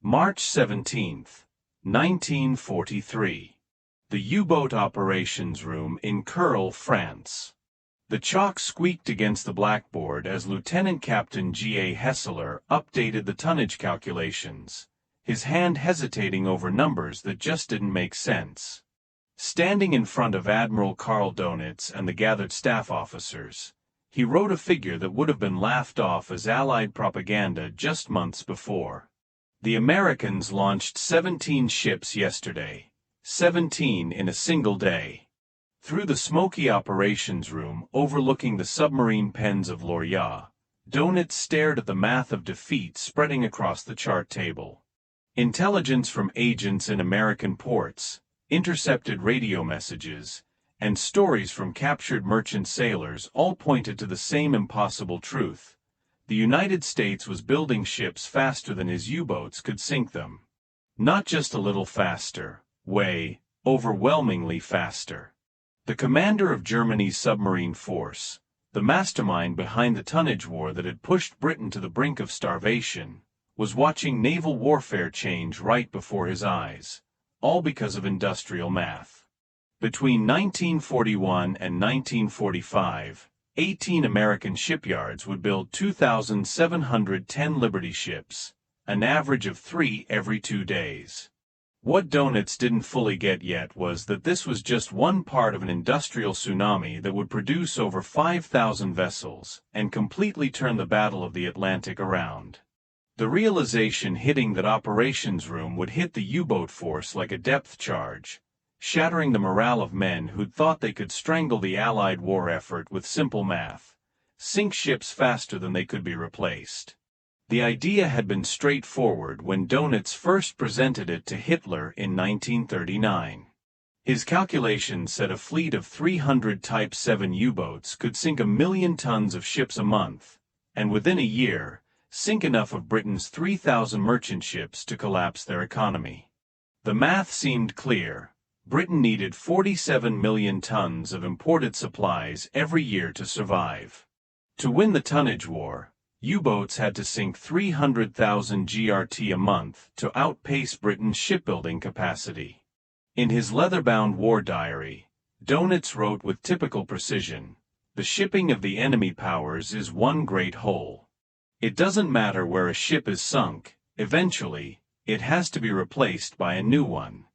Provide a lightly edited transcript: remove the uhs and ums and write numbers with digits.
March 17, 1943. The U-boat operations room in Curle, France. The chalk squeaked against the blackboard as Lieutenant Captain G.A. Hessler updated the tonnage calculations, his hand hesitating over numbers that just didn't make sense. Standing in front of Admiral Karl Dönitz and the gathered staff officers, he wrote a figure that would have been laughed off as Allied propaganda just months before. The Americans launched 17 ships yesterday, 17 in a single day. Through the smoky operations room overlooking the submarine pens of Lorient, Dönitz stared at the math of defeat spreading across the chart table. Intelligence from agents in American ports, intercepted radio messages, and stories from captured merchant sailors all pointed to the same impossible truth. The United States was building ships faster than his U-boats could sink them. Not just a little faster, way, overwhelmingly faster. The commander of Germany's submarine force, the mastermind behind the tonnage war that had pushed Britain to the brink of starvation, was watching naval warfare change right before his eyes, all because of industrial math. Between 1941 and 1945, 18 American shipyards would build 2,710 Liberty ships, an average of 3 every 2 days. What Dönitz didn't fully get yet was that this was just one part of an industrial tsunami that would produce over 5,000 vessels and completely turn the Battle of the Atlantic around. The realization hitting that operations room would hit the U-boat force like a depth charge, shattering the morale of men who'd thought they could strangle the Allied war effort with simple math, sink ships faster than they could be replaced. The idea had been straightforward when Dönitz first presented it to Hitler in 1939. His calculations said a fleet of 300 Type 7 U-boats could sink 1 million tons of ships a month, and within a year, sink enough of Britain's 3,000 merchant ships to collapse their economy. The math seemed clear. Britain needed 47 million tons of imported supplies every year to survive. To win the tonnage war, U-boats had to sink 300,000 GRT a month to outpace Britain's shipbuilding capacity. In his leather-bound war diary, Dönitz wrote with typical precision, "The shipping of the enemy powers is one great hole. It doesn't matter where a ship is sunk, eventually, it has to be replaced by a new one."